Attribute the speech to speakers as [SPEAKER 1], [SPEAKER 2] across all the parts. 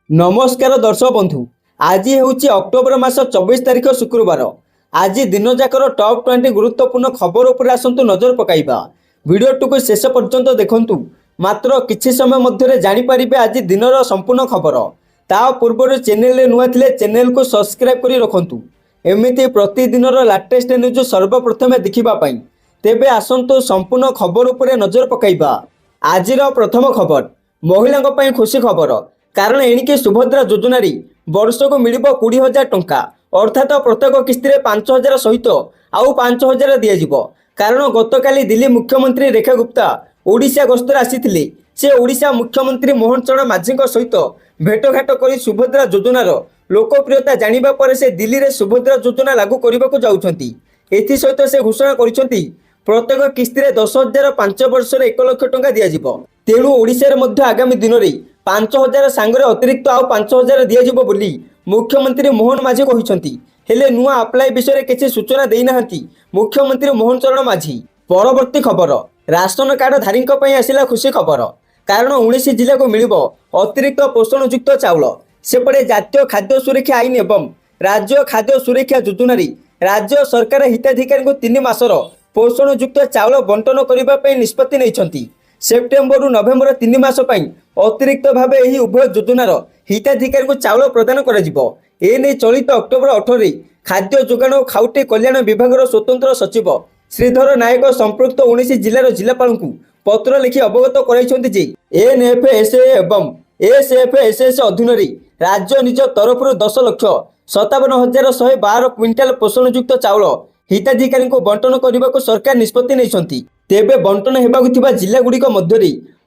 [SPEAKER 1] नमस्कार दर्शक बंधु। आज हूँ अक्टोबर मास 24 तारिख शुक्रवार। आज दिन जाकर टॉप 20 गुरुत्वपूर्ण खबर उपर आसतु नजर पकाइबा। वीडियो को शेष पर्यंत देखंतु। मात्र किछि समय मध्य जानिपारे आज दिनर संपूर्ण खबर। ता पूर्व चैनल नुआ थिले चैनल को सब्सक्राइब करी रखंतु। एमिति प्रतिदिन लेटेस्ट न्यूज सर्वप्रथमे देखिबा पई। तेबे आसंतु संपूर्ण खबर उपरे नजर पकाइबा। आजिर प्रथम खबर महिलांक पई खुशी खबर। कारण एणिके सुभद्रा योजना वर्षको मिल 20,000 टंका अर्थात प्रत्येक किस्ती 5,000 सहित आउ 5,000 दिज्व। कारण गतकाली दिल्ली मुख्यमंत्री रेखा गुप्ता ओडिशा गस्तर आसीथिले। से ओडिशा मुख्यमंत्री मोहन चरण माझी सहित भेटघाट कर सुभद्रा योजनार लोकप्रियता जानिबा परे से दिल्ली रे सुभद्रा योजना लागू करने को जाउछंती। एथि सहित से घोषणा करिसंती प्रत्येक किस्ती 10,000 5 वर्ष 1 लाख टंका दिज्व। तेणु ओडिशा रे मध्य आगामी दिन में 5,000 सांगरे अतिरिक्त आउ 5,000 दिज्व बोली मुख्यमंत्री मोहन माझी कहिसंती। हेले नुआ अप्लाई विषय किसी सूचना देना मुख्यमंत्री मोहन चरण माझी। परवर्ती खबर राशन कार्ड धारी आसला खुशी खबर। कारण 19 जिला को मिल अतिरिक्त पोषणयुक्त चाउल। सेपटे जातीय खाद्य सुरक्षा आईन एवं राज्य खाद्य सुरक्षा योजना राज्य सरकार हिताधिकारी को 3 मासर पोषणयुक्त चाउल बंटन करने निष्पत्ति नहीं। सेप्टेम्बर रु नवेम्बर 3 मास अतिरिक्त भाव यह उभय योजनार हिताधिकारी को चाउल प्रदान कर चलित अक्टोबर 18 खाद्य जोगाण और खाउटी कल्याण विभाग स्वतंत्र सचिव श्रीधर नायक संपृक्त 19 जिलार जिलापाल को पत्र लिखि अवगत कराइछन्ति। एनएफएसए एवं एसएफएसएस अधीन राज्य निज तरफ 10,57,112 क्विंटाल पोषणयुक्त चाउल हिताधिकारी को बंटन करने को सरकार निष्पत्ति नहीं। तेबे बंटन होगा जिलागुड़िक मध्य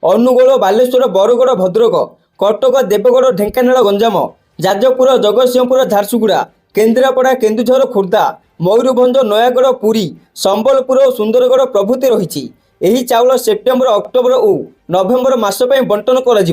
[SPEAKER 1] अनुगोल बालेश्वर बरगड़ भद्रक कटक देवगढ़ ढेंकानाल गंजाम जाजपुर जगतसिंहपुर झारसुगुड़ा केन्द्रापड़ा केन्दुझर खोर्धा मयूरभंज नयागढ़ पुरी संबलपुर और सुंदरगढ़ प्रभृति रही। यही चाउल सेप्टेम्बर अक्टोबर और नवेम्बर मास बंटन कर।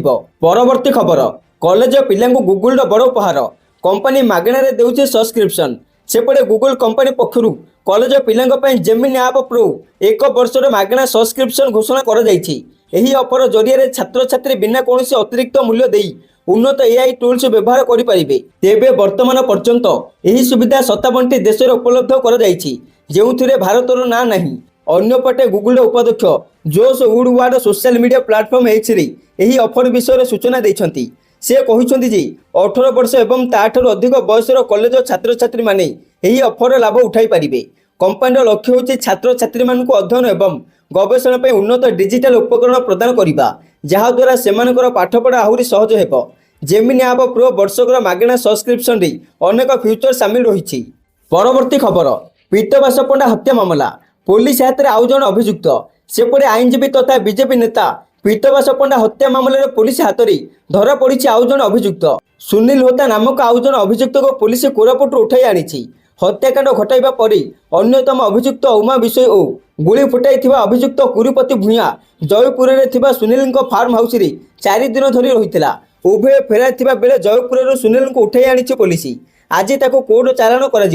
[SPEAKER 1] परवर्ती खबर कॉलेज पिला गुगुल बड़ उपहार कंपनी मागणार देउछि सब्सक्रिप्शन। सेपटे गुगुल कंपनी पक्षरु कॉलेज पिला जेमिनी ऐप प्रो 1 वर्षर मागणा सब्सक्रिप्शन घोषणा कर जाइछि। एही ऑफर जरिए छात्र छात्री बिना कौन अतिरिक्त मूल्य देई उन्नत एआई टूल्स व्यवहार करेंगे। तेबे वर्तमान पर्यंत यही सुविधा 57टी देश में उपलब्ध कर जाइछि, जेउथिरे भारतर ना नहीं। अन्यपटे गुगुल उपाध्यक्ष जोश Woodward social media platform x यही ऑफर विषय सूचना देइछन्ति। से कहिसंति जे 18 वर्ष एवं ताठर अधिक बयसर कॉलेज छात्र छात्री माने यही ऑफर लाभ उठाई पारिबे। कंपनी लक्ष्य होछि छात्र छात्री मानकु अध्ययन एवं गवेषणा पे उन्नत डिजिटल उपकरण प्रदान करिबा, जहा द्वारा सेमानकर पाठपढ़ा आहुरी सहज हेबो। जेमिनी ऐप प्रो वर्षकर मागणा सब्सक्रिप्शन रे अनेक फ्यूचर शामिल रही। परवर्ती खबर पीतवास पंडा हत्या मामला पुलिस हाथ में आउ जन अभियुक्त। सेपटे आईनजीवी तथा बीजेपी नेता पीतवास पंडा हत्या मामले पुलिस हाथ में धरा पड़ी आउ जन अभियुक्त सुनील होता नामक आउ जन अभियुक्त को पुलिस कोरापुट उठाई आनी। हत्याकांड घटाइबा परे अन्यतम अभियुक्त उमा विषय और गुली फुटाई अभियुक्त कुरुपति भूया जयपुर में सुनील फार्म हाउस 4 दिन धरी रही। उभय फेराई बेले जयपुर सुनील को उठाई आनी पुलिस। आज ताको कोर्ट चालाण कर।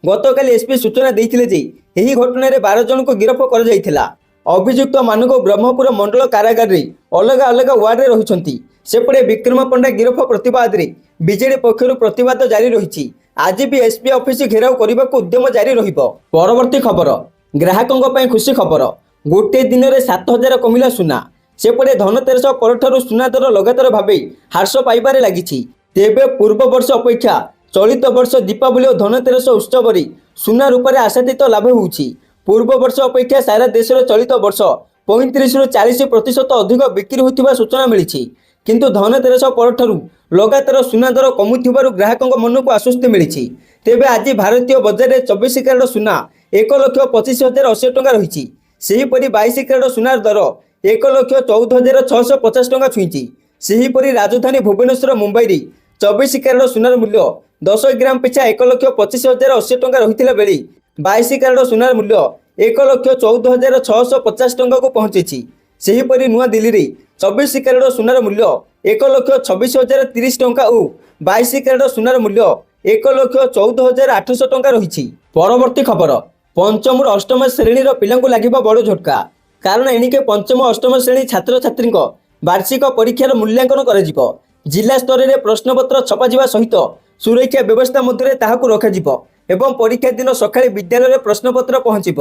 [SPEAKER 1] गतकाली एसपी सूचना देते यही घटना 12 जन को गिरफ्त कर। अभियुक्त मानक ब्रह्मपुर मंडल कारागार में अलग अलग वार्ड रही। सेपटे विक्रम पंडा गिरफ प्रतिवाद में बीजेडी पक्षर प्रतिवाद जारी रही। आज भी एसपी ऑफिस घेराव करने को उद्यम जारी रहिबो। परवर्ती खबर ग्राहकों पर खुशी खबर गोटे दिन में 7,000 कमिला सुना। सेपटे धनतेरस पर सुना दर लगातार भाव ह्रास पाइबार लगी। तेबे पूर्व वर्ष अपेक्षा चलित वर्ष दीपावली और धनतेरस उत्सव सुना रूप से आशातीत लाभ होउछि। पूर्व वर्ष अपेक्षा सारा देश में चलित वर्ष 35 ରୁ 40% अधिक बिक्री होता सूचना मिली। किंतु धनतेरस पर लगातार सुना दर कमुथिबारु ग्राहकों मन को आश्वस्ति मिली। तेबे आज भारतीय बजार में 24 कैरेट सुना 1,25,080 टंका रही। सेहीपरि 22 कैरेट सुनार दर 1,14,650 टंका छुईची। सेहीपरि राजधानी भुवनेश्वर मुंबई 24 कैरेट सुनार मूल्य 10 ग्राम पिछा 1,25,080 टंका रही बेले 22 कैरेट सुनार मूल्य 1,14,650 टंका को पहुंची। सेहीपरि नुआ दिल्ली रे 24 कैरेट सुनार मूल्य 1,26,030 टंका और 22 कैरेट सुनार मूल्य 1,14,800 टंका रही। परवर्ती खबर पंचम और अष्टम श्रेणी पिला लगे बड़ झटका। कारण एणिके पंचम अष्टम श्रेणी छात्र छात्री वार्षिक परीक्षार मूल्यांकन कर जिला स्तर में प्रश्नपत्र छपाଯିବା सहित सुरक्षा व्यवस्था मध्य ताहाकु रखाजिब एवं परीक्षा दिन सकाळे विद्यालय में प्रश्नपत्र पहुंचब।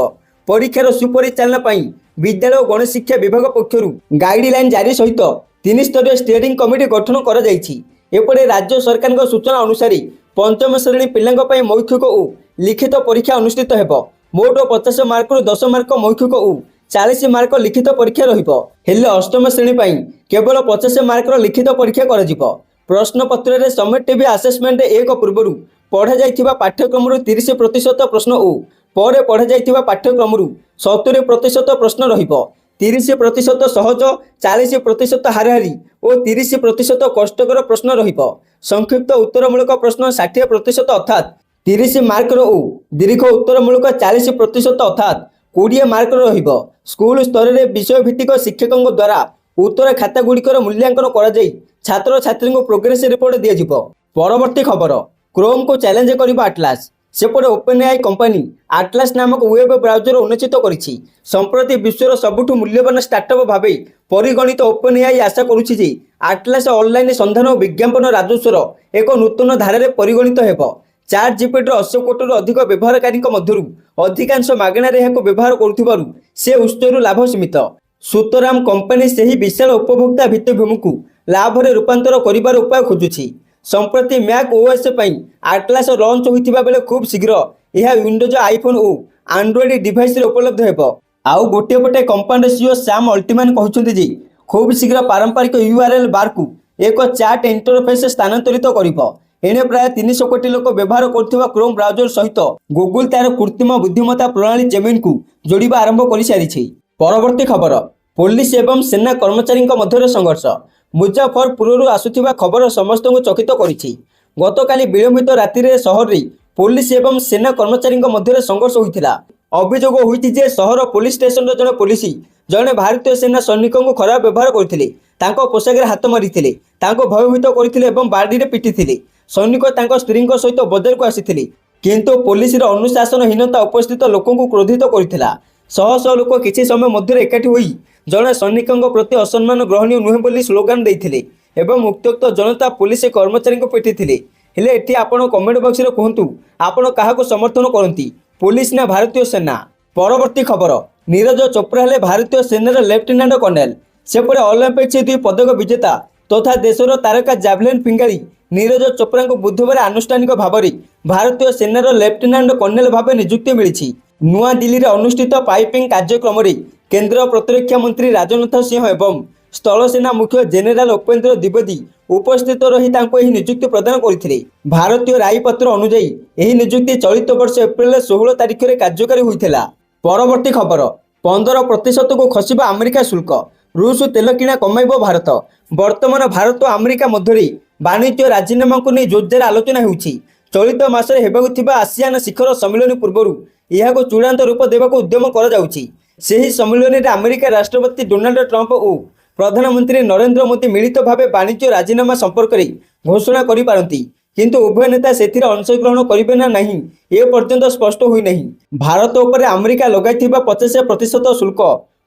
[SPEAKER 1] परीक्षार सुपरिचालना पई विद्यालय और गणेश शिक्षा विभाग पक्षरु गाइडलाइन जारी सहित 3 स्तरीय स्टीयरिंग कमिटी गठन करा जायछि। एपटे राज्य सरकार सूचना अनुसार पंचम श्रेणी पिलांक पई मौखिक और लिखित परीक्षा अनुष्ठित हेबो। मोट 50 मार्क 10 मार्क मौखिक और 40 मार्क लिखित परीक्षा रहिबो। हेले अष्टम श्रेणी पई केवल 50 मार्क लिखित परीक्षा कराजिबो। प्रश्न पत्र रे समेटिव असेसमेंट एक पूर्वरु पढ़ा जाइथिबा पाठ्यक्रम 30% प्रश्न और पर पढ़ा जाइथिबा पाठ्यक्रम 70% प्रश्न रहिबो। 30% सहज, 40% हाराहारी और 30% कष्टकर प्रश्न रहिबो। संक्षिप्त उत्तरमूलक प्रश्न 60% अर्थात 30 मार्क और दीर्घ उत्तरमूलक 40% अर्थात 20 मार्क रहिबो। स्कूल स्तर में विषय भित्तिक शिक्षकों द्वारा उत्तर खाता गुड़िकर मूल्यांकन करा जाई छात्र छात्री को प्रोग्रेस रिपोर्ट दिया। परवर्ती खबर, क्रोम को चैलेंज करिबा आटलास। सेपटे ओपन एआई कंपनी आटलास नामक वेब ब्राउजर उन्मोचित करिछि। संप्रति विश्वर सबुठु मूल्यवान स्टार्टअप भावे परिगणित ओपन एआई आशा करुछि जे आटलास ऑनलाइन संधान और विज्ञापन राजस्वर एक नूतन धारा रे परिगणित हेबो। चार जीपीटी 80 कोटी अधिक व्यवहारकारी मध्यरु अधिकांश मागणार एहाको व्यवहार करुथिबारु से उत्सरु लाभ सीमित। सुतराम कंपनी से ही विशाल उपभोक्ता भित्तिभूमि को लाभ रे रूपांतर करिबार उपाय खोजुछि। संप्रति मैक ओएस पई आटलास लॉन्च होइतिबा बेले खूब शीघ्र यह विंडोज, आईफोन और एंड्रॉइड डिवाइस रे उपलब्ध हेबो। आउ गोटे पटे कंपनी सीईओ सैम अल्टमैन कहउछन्ति जे खूब शीघ्र पारंपरिक यूआरएल बार को एक चैट इंटरफेस स्थानांतरित करिबो। एने प्राय 300 कोटी लोक व्यवहार करथिबा क्रोम ब्राउजर सहित गूगल तार कृत्रिम बुद्धिमत्ता प्रणाली जेमिनी को जोड़िबा आरंभ करि सारिछि। परवर्ती खबर, पुलिस एवं सेना कर्मचारी मध्य संघर्ष। मुजफ्फरपुर आसुथिबा खबर समस्त को चकित करिछि। गतकाली विलंबित राति रे शहर रे पुलिस एवं सेना कर्मचारी मध्य संघर्ष होइथिला। अभियोग होइछि जे शहर पुलिस स्टेशन जने पुलिस जने भारतीय सेना सैनिकों को खराब व्यवहार करथिले, तांको पोशाक रे हाथ मारिथिले, तांको भयभीत करथिले एवं बाड़ी रे पिटिथिले। सैनिक तांको स्त्री सहित बजार को आसिथिले, किंतु पुलिस रो अनुशासनहीनता उपस्थित लोकों को क्रोधित करथिला। शह शह लोक किछि समय मध्य एकाठी होई जने सैनिकों प्रति असम्मान ग्रहणीय नुहे बोली स्लोगान देइथिले एवं उक्तक्त जनता पुलिस कर्मचारी को पिटिथिले। हेले एठी आपण कमेंट बॉक्स रे कहंतु आपण काहाको समर्थन करंती, पुलिस ना भारतीय सेना। परवर्ती खबर, नीरज चोप्रा हेले भारतीय सेनार लेफ्टिनेंट कर्नेल। सेपटे ओलंपिक्स 2 पदक विजेता तथा देशर तारका जावलिन फिंगाड़ी नीरज चोप्रा को बुधवार आनुष्ठानिक भाव में भारतीय सेनार लेफ्टिनेंट कर्नेल भाव नियुक्ति मिली। नुआ दिल्ली में अनुष्ठित पाइपिंग कार्यक्रम में केंद्र प्रतिरक्षा मंत्री राजनाथ सिंह एवं स्थल सेना मुख्य जेनेराल उपेंद्र द्विवेदी उपस्थित रही नियुक्ति प्रदान करथिले। भारतीय रायपत्र अनुଯାयी यह नियुक्ति चलित वर्ष एप्रिल 16 तारिख में कार्यकारी होइथिला। परवर्ती खबर, 15% को खसिबा अमेरिका शुल्क। रूस तेल किणा कमाइब भारत। वर्तमान भारत और अमेरिका मध्य वाणिज्य राजीनामा को नहीं जोरदार आलोचना होउछि। चलित मासरे हेबाकु थिबा आसियान शिखर सम्मेलन पूर्व यह चूड़ांत रूप देवाक उद्यम करा जाउछि। ସେହି ସମ୍ମିଳନୀରେ ଆମେରିକା ରାଷ୍ଟ୍ରପତି ଡୋନାଲ୍ଡ ଟ୍ରମ୍ପ ଓ ପ୍ରଧାନମନ୍ତ୍ରୀ ନରେନ୍ଦ୍ର ମୋଦି ମିଳିତ ଭାବେ ବାଣିଜ୍ୟ ରାଜିନାମା ସମ୍ପର୍କରେ ଘୋଷଣା କରିପାରନ୍ତି, କିନ୍ତୁ ଉଭୟ ନେତା ସେଥିରେ ଅଂଶଗ୍ରହଣ କରିବେ ନା ନାହିଁ ଏ ପର୍ଯ୍ୟନ୍ତ ସ୍ପଷ୍ଟ ହୋଇନାହିଁ। ଭାରତ ଉପରେ ଆମେରିକା ଲଗାଇଥିବା 50% ଶୁଳ୍କ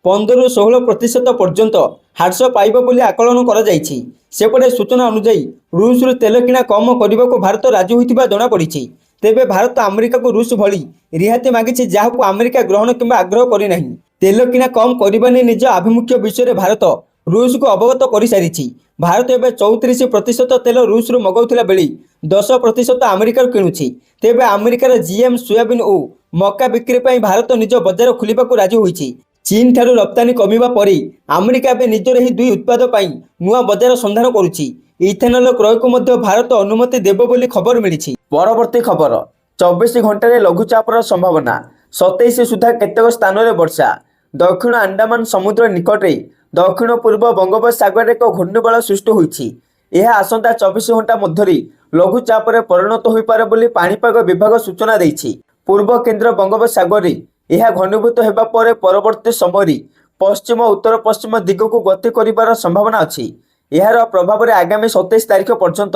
[SPEAKER 1] 15ରୁ 16% ପର୍ଯ୍ୟନ୍ତ ହ୍ରାସ ପାଇବ ବୋଲି ଆକଳନ କରାଯାଇଛି। ସେପଟେ ସୂଚନା ଅନୁଯାୟୀ ରୁଷରୁ ତେଲ କିଣା କମ୍ କରିବାକୁ ଭାରତ ରାଜି ହୋଇଥିବା ଜଣାପଡ଼ିଛି। तेबे भारत अमेरिका को रूस भली रिहाती मागिछि, जहां अमेरिका ग्रहण किंबा आग्रह करि नाही। तेल किना कम करने निज आभिमुख्य विषय में भारत रूस को अवगत कर सारी। भारत एवं 34% तेल रूस मगाउला बेले 10% अमेरिका किणुछि। तेबे अमेरिकार जीएम सोयाबीन और मक्का बिक्री पर भारत निज बजार खोलिबा को राजी होइछि। चीन ठारू रप्तानी कमिबा परे अमेरिका बे निजर ही दुई उत्पाद पाई नुआ बजार संधान करुछि। इथेनॉल क्रय को मध्य भारत अनुमति देबो बोली खबर मिलिछि। परवर्ती खबर, 24 घंटे लघुचापर संभावना। 27 सुधा केतेक स्थान में वर्षा। दक्षिण अंडमान समुद्र निकट में दक्षिण पूर्व बंगोपसागर एक घूर्णिबल सृष्टि होइछि। यह आसंता 24 घंटा मध्य लघुचापर परिणत हो पारे बोली पाणीपाग विभाग सूचना देइछि। पूर्व केंद्र बंगोपसागर में यह घनीभूत होगा पर परवर्ती समय पश्चिम उत्तर पश्चिम दिग को गति करिबार संभावना अछि। यार प्रभाव में आगामी 27 तारिख पर्यंत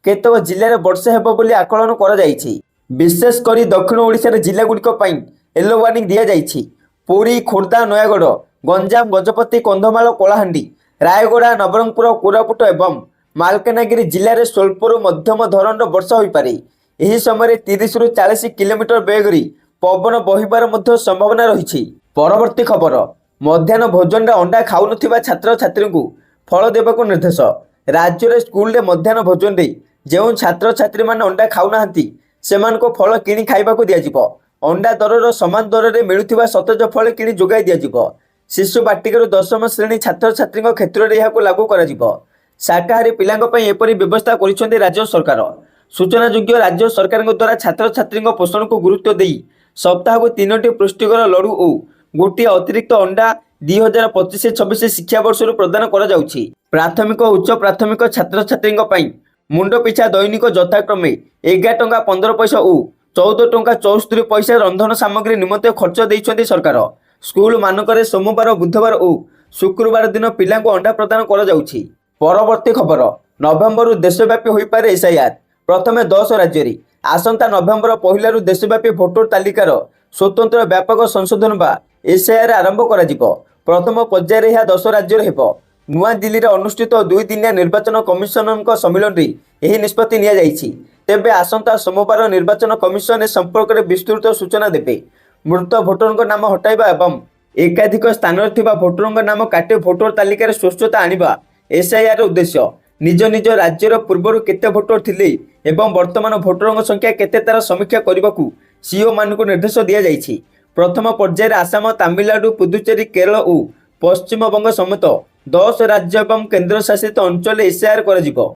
[SPEAKER 1] केतक जिले में वर्षा हेबो बोली आकलन करा जाइछि। विशेषकर दक्षिण ओडिशार जिलागुड़िक येलो वार्निंग दिया जाइछि। पुरी, खोर्धा, नयागढ़, गंजाम, गजपति, कंधमाल, कलाहांडी, रायगड़ा, नवरंगपुर, कोरापुट एवं ମାଲକାନଗିରି ଜିଲ୍ଲାରେ ସ୍ୱଳ୍ପରୁ ମଧ୍ୟମ ଧରଣର ବର୍ଷା ହୋଇପାରେ। ଏହି ସମୟରେ 30ରୁ 40 କିଲୋମିଟର ବେଗରେ ପବନ ବହିବାର ମଧ୍ୟ ସମ୍ଭାବନା ରହିଛି। ପରବର୍ତ୍ତୀ ଖବର, ମଧ୍ୟାହ୍ନ ଭୋଜନରେ ଅଣ୍ଡା ଖାଉନଥିବା ଛାତ୍ରଛାତ୍ରୀଙ୍କୁ ଫଳ ଦେବାକୁ ନିର୍ଦ୍ଦେଶ। ରାଜ୍ୟରେ ସ୍କୁଲରେ ମଧ୍ୟାହ୍ନ ଭୋଜନରେ ଯେଉଁ ଛାତ୍ରଛାତ୍ରୀମାନେ ଅଣ୍ଡା ଖାଉନାହାନ୍ତି ସେମାନଙ୍କୁ ଫଳ କିଣି ଖାଇବାକୁ ଦିଆଯିବ। ଅଣ୍ଡା ଦରର ସମାନ ଦରରେ ମିଳୁଥିବା ସତେଜ ଫଳ କିଣି ଯୋଗାଇ ଦିଆଯିବ। ଶିଶୁ ବାଟିକାରୁ 10ମ ଶ୍ରେଣୀ ଛାତ୍ରଛାତ୍ରୀଙ୍କ କ୍ଷେତ୍ରରେ ଏହାକୁ ଲାଗୁ କରାଯିବ। ଶାକାହାରୀ ପିଲାଙ୍କ ପାଇଁ ଏପରି ବ୍ୟବସ୍ଥା କରିଛନ୍ତି ରାଜ୍ୟ ସରକାର। ସୂଚନାଯୋଗ୍ୟ, ରାଜ୍ୟ ସରକାରଙ୍କ ଦ୍ୱାରା ଛାତ୍ରଛାତ୍ରୀଙ୍କ ପୋଷଣକୁ ଗୁରୁତ୍ୱ ଦେଇ ସପ୍ତାହକୁ 3ଟି ପୁଷ୍ଟିକର ଲଡୁ ଓ ଗୋଟିଏ ଅତିରିକ୍ତ ଅଣ୍ଡା 2025-26 ଶିକ୍ଷାବର୍ଷରୁ ପ୍ରଦାନ କରାଯାଉଛି। ପ୍ରାଥମିକ ଓ ଉଚ୍ଚ ପ୍ରାଥମିକ ଛାତ୍ରଛାତ୍ରୀଙ୍କ ପାଇଁ ମୁଣ୍ଡ ପିଛା ଦୈନିକ ଯଥାକ୍ରମେ 11 ଟଙ୍କା 15 ପଇସା ଓ 14 ଟଙ୍କା 74 ପଇସା ରନ୍ଧନ ସାମଗ୍ରୀ ନିମନ୍ତେ ଖର୍ଚ୍ଚ ଦେଇଛନ୍ତି ସରକାର। ସ୍କୁଲ ମାନଙ୍କରେ ସୋମବାର, ବୁଧବାର ଓ ଶୁକ୍ରବାର ଦିନ ପିଲାଙ୍କୁ ଅଣ୍ଡା ପ୍ରଦାନ କରାଯାଉଛି। ପରବର୍ତ୍ତୀ ଖବର, ନଭେମ୍ବରରୁ ଦେଶବ୍ୟାପୀ ହୋଇପାରେ ଏସ୍ଆଇଆର୍। ପ୍ରଥମେ 10 ରାଜ୍ୟରେ, ଆସନ୍ତା ନଭେମ୍ବର 1ରୁ ଦେଶବ୍ୟାପୀ ଭୋଟର ତାଲିକାର ସ୍ୱତନ୍ତ୍ର ବ୍ୟାପକ ସଂଶୋଧନ ବା ଏସ୍ଆଇଆର୍ ଆରମ୍ଭ କରାଯିବ। ପ୍ରଥମ ପର୍ଯ୍ୟାୟରେ ଏହା 10 ରାଜ୍ୟରେ ହେବ। ନୂଆଦିଲ୍ଲୀରେ ଅନୁଷ୍ଠିତ 2 ଦିନିଆ ନିର୍ବାଚନ କମିଶନଙ୍କ ସମ୍ମିଳନୀରେ ଏହି ନିଷ୍ପତ୍ତି ନିଆଯାଇଛି। ତେବେ ଆସନ୍ତା ସୋମବାର ନିର୍ବାଚନ କମିଶନ ଏ ସମ୍ପର୍କରେ ବିସ୍ତୃତ ସୂଚନା ଦେବେ। ମୃତ ଭୋଟରଙ୍କ ନାମ ହଟାଇବା ଏବଂ ଏକାଧିକ ସ୍ଥାନରେ ଥିବା ଭୋଟରଙ୍କ ନାମ କାଟି ଭୋଟର ତାଲିକାରେ ସ୍ୱଚ୍ଛତା ଆଣିବା ଏସ୍ଆଇଆର୍ର ଉଦ୍ଦେଶ୍ୟ। ନିଜ ନିଜ ରାଜ୍ୟର ପୂର୍ବରୁ କେତେ ଭୋଟର ଥିଲେ ଏବଂ ବର୍ତ୍ତମାନ ଭୋଟରଙ୍କ ସଂଖ୍ୟା କେତେ ତାର ସମୀକ୍ଷା କରିବାକୁ ସିଇଓମାନଙ୍କୁ ନିର୍ଦ୍ଦେଶ ଦିଆଯାଇଛି। ପ୍ରଥମ ପର୍ଯ୍ୟାୟରେ ଆସାମ, ତାମିଲନାଡୁ, ପୁଦୁଚେରୀ, କେରଳ ଓ ପଶ୍ଚିମବଙ୍ଗ ସମେତ 10 ରାଜ୍ୟ ଏବଂ କେନ୍ଦ୍ରଶାସିତ ଅଞ୍ଚଳରେ ଏସ୍ଆଇଆର୍ କରାଯିବ।